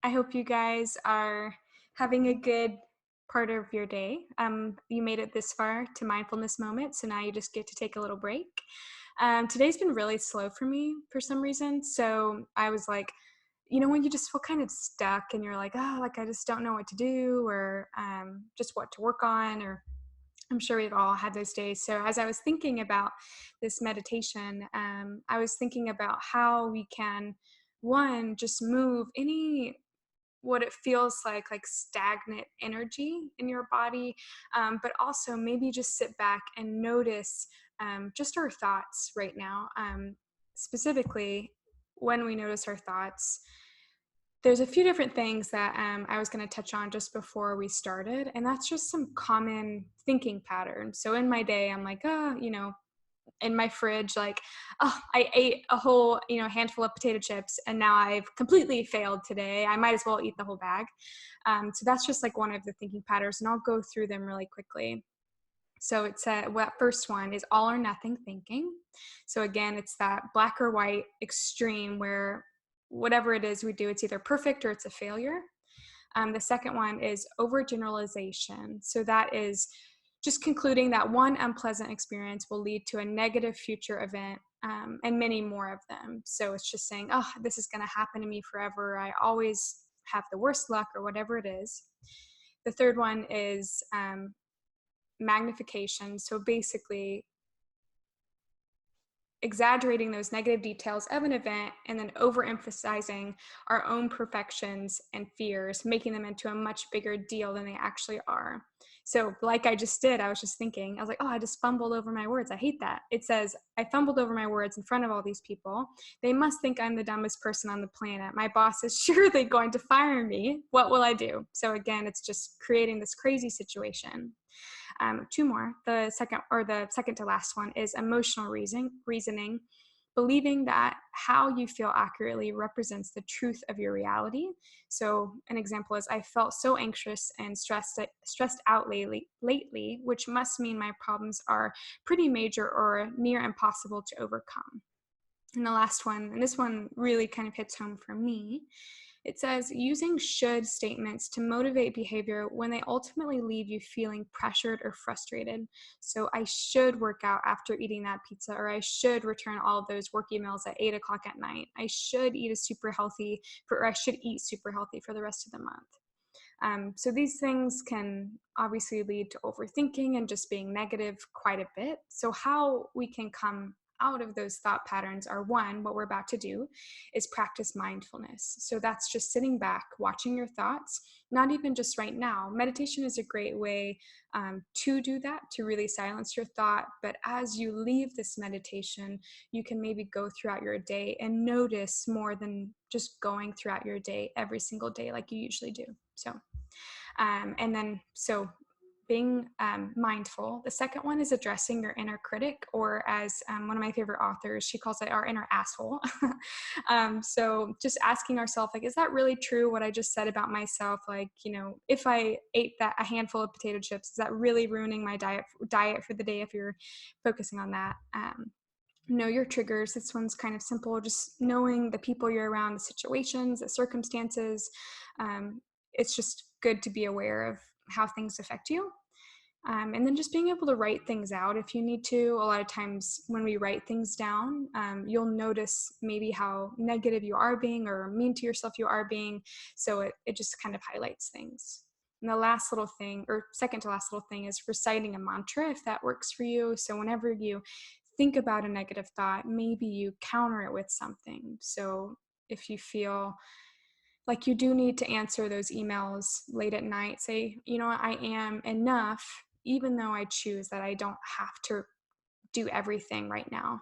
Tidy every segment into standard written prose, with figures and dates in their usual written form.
I hope you guys are having a good part of your day. You made it this far to Mindfulness Moment, so now you just get to take a little break. Today's been really slow for me for some reason, so I was like, when you just feel kind of stuck and you're like, oh, like I just don't know what to do or just what to work on, or I'm sure we've all had those days. So as I was thinking about this meditation, I was thinking about how we can, one, just move any what it feels like stagnant energy in your body, but also maybe just sit back and notice just our thoughts right now. Specifically, when we notice our thoughts, there's a few different things that I was going to touch on just before we started, and that's just some common thinking patterns. So in my day, I'm like, oh, in my fridge, like, oh, I ate a whole handful of potato chips and now I've completely failed today, I might as well eat the whole bag. So that's just like one of the thinking patterns, and I'll go through them really quickly. So it's what first one is all or nothing thinking. So again, it's that black or white extreme where whatever it is we do, it's either perfect or it's a failure. The second one is overgeneralization. So that is just concluding that one unpleasant experience will lead to a negative future event, and many more of them. So it's just saying, oh, this is going to happen to me forever. I always have the worst luck, or whatever it is. The third one is magnification. So basically, exaggerating those negative details of an event and then overemphasizing our own perfections and fears, making them into a much bigger deal than they actually are. So, like I just did, I was just thinking, I was like, oh, I just fumbled over my words. I hate that. It says, I fumbled over my words in front of all these people. They must think I'm the dumbest person on the planet. My boss is surely going to fire me. What will I do? So, again, it's just creating this crazy situation. Two more. The second to last one is emotional reasoning, believing that how you feel accurately represents the truth of your reality. So an example is, I felt so anxious and stressed out lately, which must mean my problems are pretty major or near impossible to overcome. And the last one, and this one really kind of hits home for me, it says using should statements to motivate behavior when they ultimately leave you feeling pressured or frustrated. So I should work out after eating that pizza, or I should return all of those work emails at 8 o'clock at night. I should eat or I should eat super healthy for the rest of the month. So these things can obviously lead to overthinking and just being negative quite a bit. So how we can come out of those thought patterns are, one, what we're about to do is practice mindfulness. So that's just sitting back, watching your thoughts, not even just right now. Meditation is a great way to do that, to really silence your thought. But as you leave this meditation, you can maybe go throughout your day and notice more than just going throughout your day every single day like you usually do. So being mindful. The second one is addressing your inner critic, or as one of my favorite authors, she calls it our inner asshole. So just asking ourselves, like, is that really true what I just said about myself? Like, if I ate a handful of potato chips, is that really ruining my diet for the day if you're focusing on that? Know your triggers. This one's kind of simple, just knowing the people you're around, the situations, the circumstances. It's just good to be aware of how things affect you. And then just being able to write things out if you need to. A lot of times when we write things down, you'll notice maybe how negative you are being or mean to yourself you are being. So it just kind of highlights things. And the last little thing, or second to last little thing, is reciting a mantra if that works for you. So whenever you think about a negative thought, maybe you counter it with something. So if you feel like you do need to answer those emails late at night, say, I am enough, even though I choose that I don't have to do everything right now.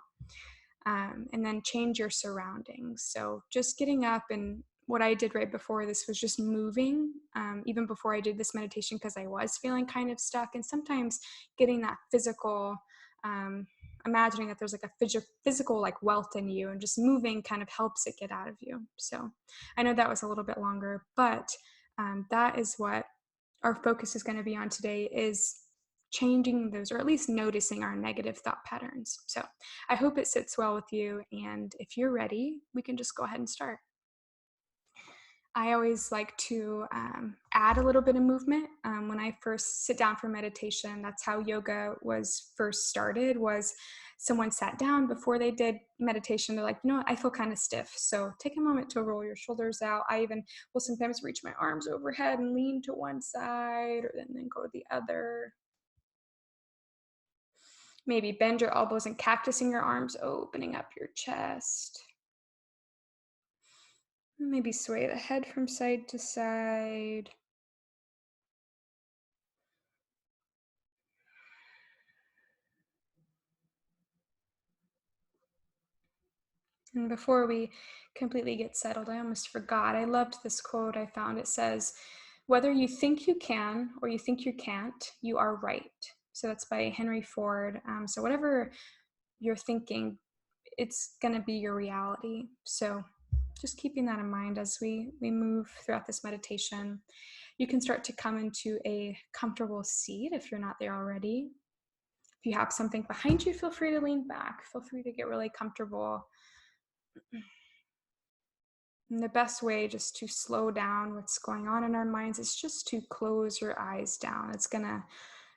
And then change your surroundings. So just getting up, and what I did right before this was just moving, even before I did this meditation, because I was feeling kind of stuck. And sometimes getting that physical, imagining that there's like a physical like wealth in you, and just moving kind of helps it get out of you. So I know that was a little bit longer, but that is what our focus is going to be on today, is changing those, or at least noticing our negative thought patterns. So I hope it sits well with you. And if you're ready, we can just go ahead and start. I always like to add a little bit of movement when I first sit down for meditation. That's how yoga was first started. Was someone sat down before they did meditation? They're like, you know what, I feel kind of stiff, so take a moment to roll your shoulders out. I even will sometimes reach my arms overhead and lean to one side, or then go to the other. Maybe bend your elbows and cactusing your arms, opening up your chest. Maybe sway the head from side to side. And before we completely get settled, I almost forgot. I loved this quote I found. It says, whether you think you can or you think you can't, you are right. So that's by Henry Ford. So whatever you're thinking, it's going to be your reality. So just keeping that in mind as we move throughout this meditation. You can start to come into a comfortable seat if you're not there already. If you have something behind you, feel free to lean back. Feel free to get really comfortable. And the best way just to slow down what's going on in our minds is just to close your eyes down. It's going to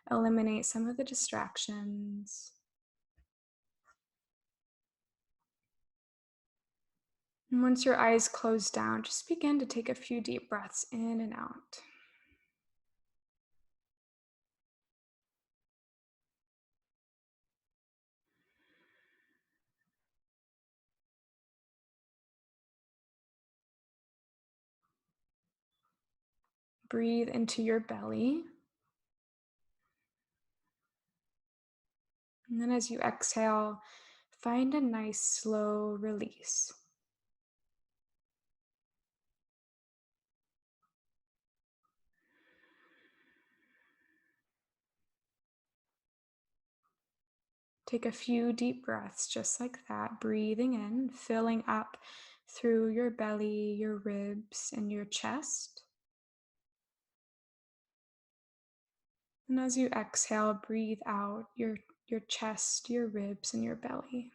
eliminate some of the distractions. And once your eyes close down, just begin to take a few deep breaths in and out. Breathe into your belly. And then as you exhale, find a nice slow release. Take a few deep breaths just like that, breathing in, filling up through your belly, your ribs, and your chest. And as you exhale, breathe out your chest, your ribs, and your belly.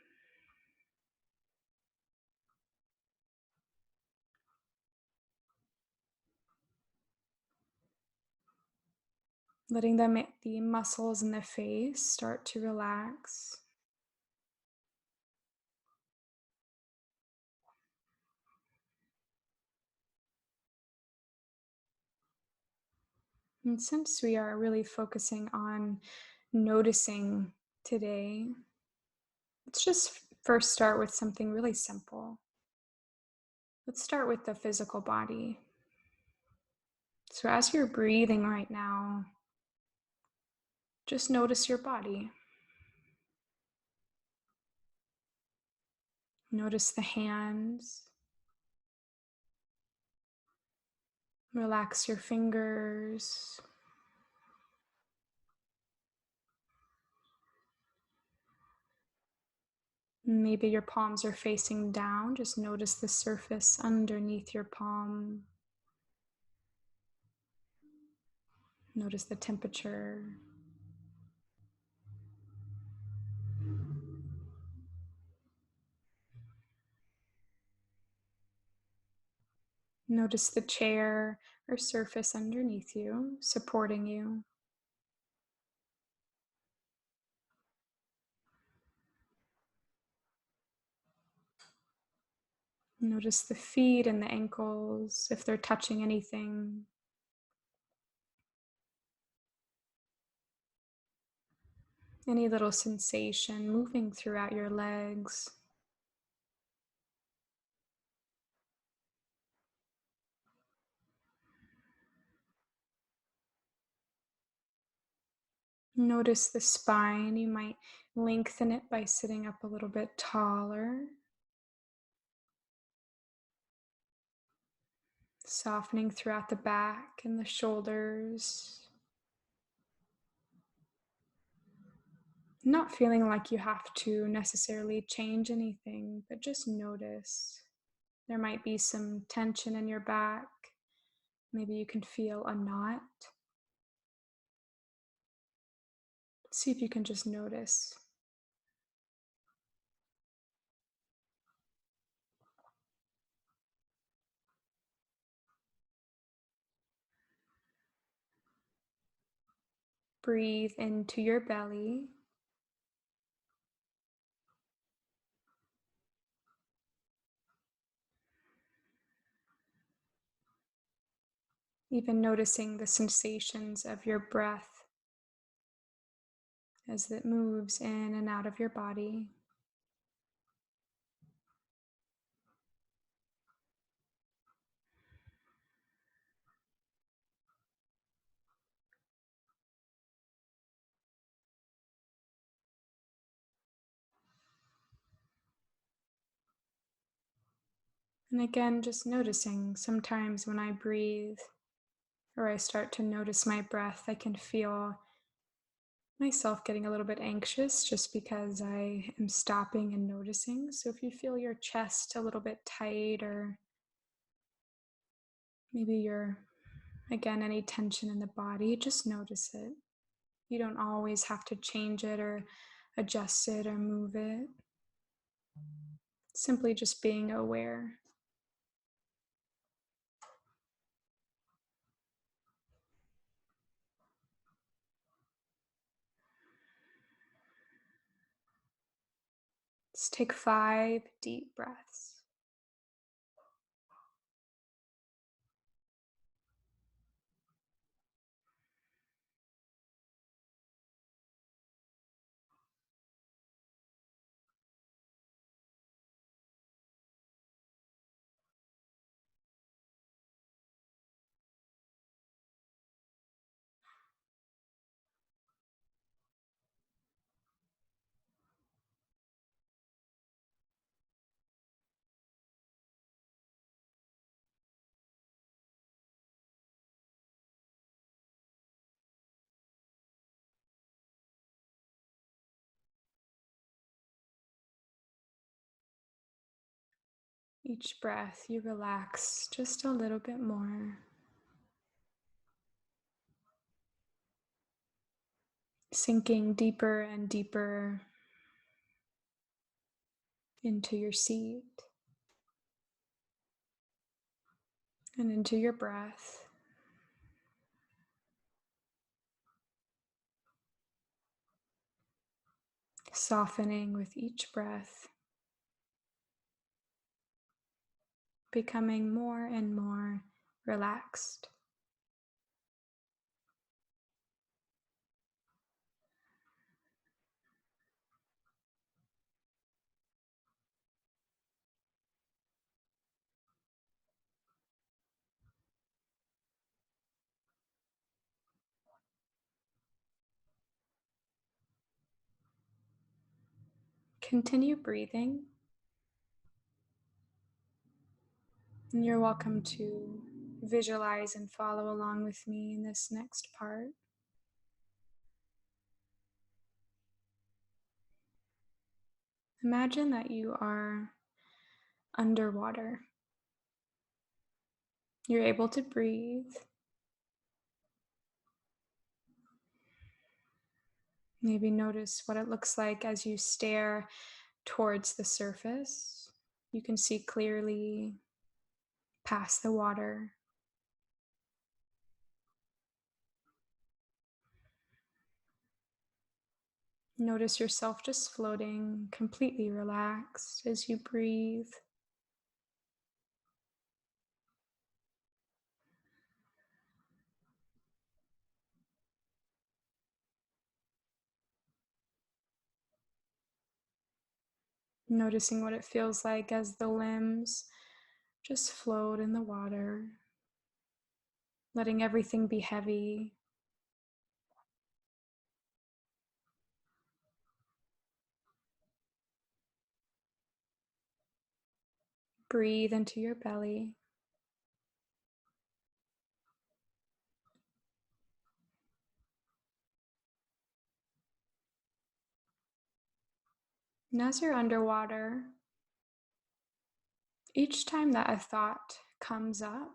Letting the muscles in the face start to relax. And since we are really focusing on noticing today, let's just first start with something really simple. Let's start with the physical body. So as you're breathing right now, just notice your body. Notice the hands. Relax your fingers. Maybe your palms are facing down. Just notice the surface underneath your palm. Notice the temperature. Notice the chair or surface underneath you, supporting you. Notice the feet and the ankles, if they're touching anything. Any little sensation moving throughout your legs. Notice the spine. You might lengthen it by sitting up a little bit taller. Softening throughout the back and the shoulders. Not feeling like you have to necessarily change anything, but just notice. There might be some tension in your back. Maybe you can feel a knot. See if you can just notice. breathe into your belly. Even noticing the sensations of your breath as it moves in and out of your body. And again, just noticing sometimes when I breathe or I start to notice my breath, I can feel myself getting a little bit anxious just because I am stopping and noticing. So if you feel your chest a little bit tight, or maybe again, any tension in the body, just notice it. You don't always have to change it or adjust it or move it. Simply just being aware. Let's take 5 deep breaths. Each breath, you relax just a little bit more, sinking deeper and deeper into your seat and into your breath. Softening with each breath, becoming more and more relaxed. Continue breathing, and you're welcome to visualize and follow along with me in this next part. Imagine that you are underwater. You're able to breathe. Maybe notice what it looks like as you stare towards the surface. You can see clearly past the water. Notice yourself just floating, completely relaxed as you breathe. Noticing what it feels like as the limbs just float in the water, letting everything be heavy. Breathe into your belly. And as you're underwater, each time that a thought comes up,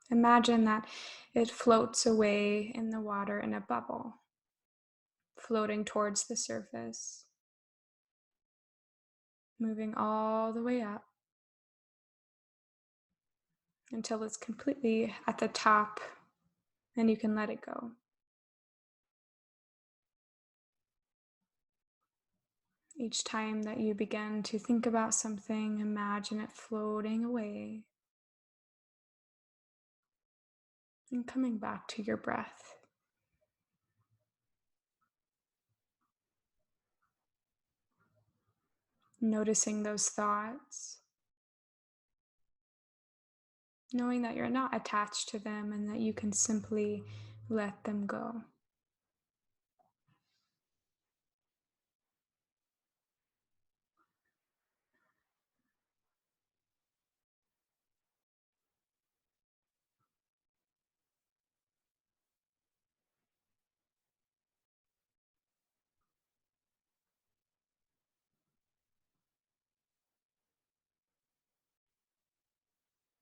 imagine that it floats away in the water in a bubble, floating towards the surface, moving all the way up until it's completely at the top and you can let it go. Each time that you begin to think about something, imagine it floating away and coming back to your breath. Noticing those thoughts, knowing that you're not attached to them and that you can simply let them go.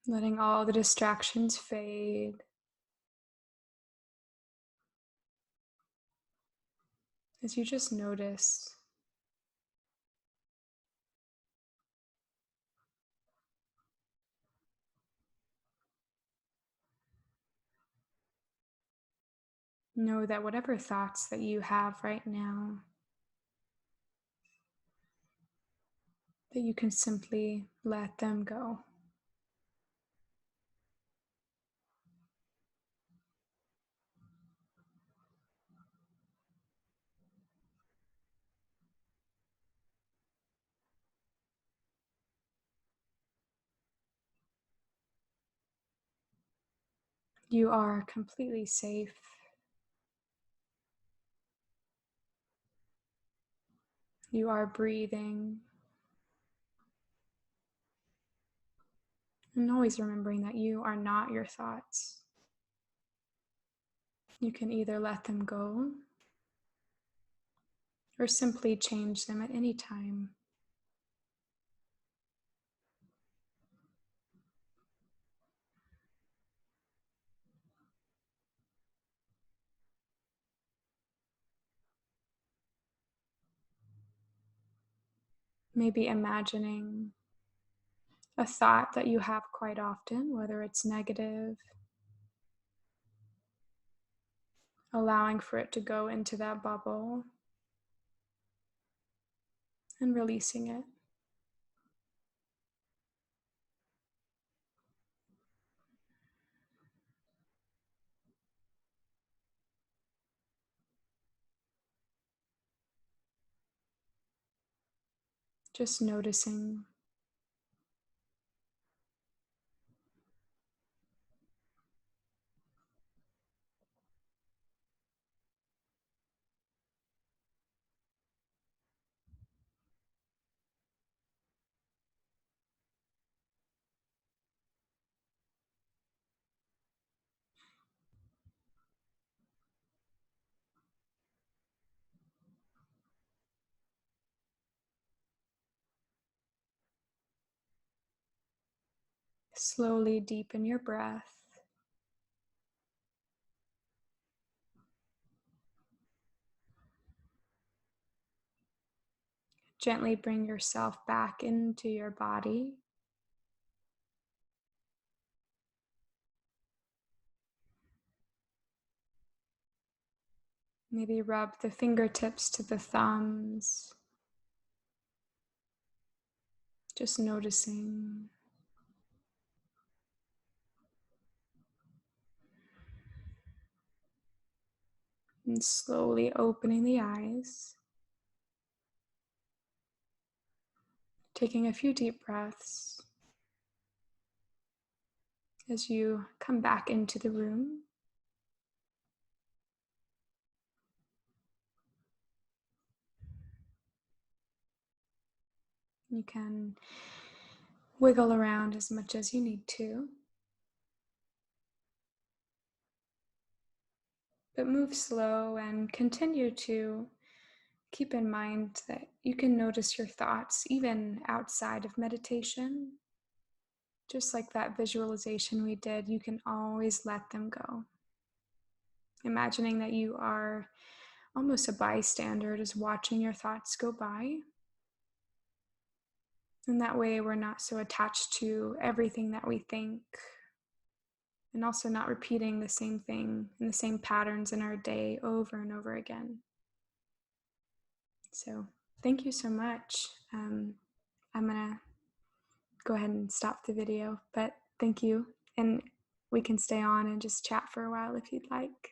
Letting all the distractions fade as you just notice. Know that whatever thoughts that you have right now, that you can simply let them go. You are completely safe. You are breathing. And always remembering that you are not your thoughts. You can either let them go or simply change them at any time. Maybe imagining a thought that you have quite often, whether it's negative, allowing for it to go into that bubble and releasing it. Just noticing. Slowly deepen your breath. Gently bring yourself back into your body. Maybe rub the fingertips to the thumbs. Just noticing. And slowly opening the eyes. Taking a few deep breaths as you come back into the room. You can wiggle around as much as you need to, but move slow and continue to keep in mind that you can notice your thoughts even outside of meditation. Just like that visualization we did, you can always let them go. Imagining that you are almost a bystander, just watching your thoughts go by. And that way we're not so attached to everything that we think and also not repeating the same thing and the same patterns in our day over and over again. So thank you so much. I'm gonna go ahead and stop the video, but thank you. And we can stay on and just chat for a while if you'd like.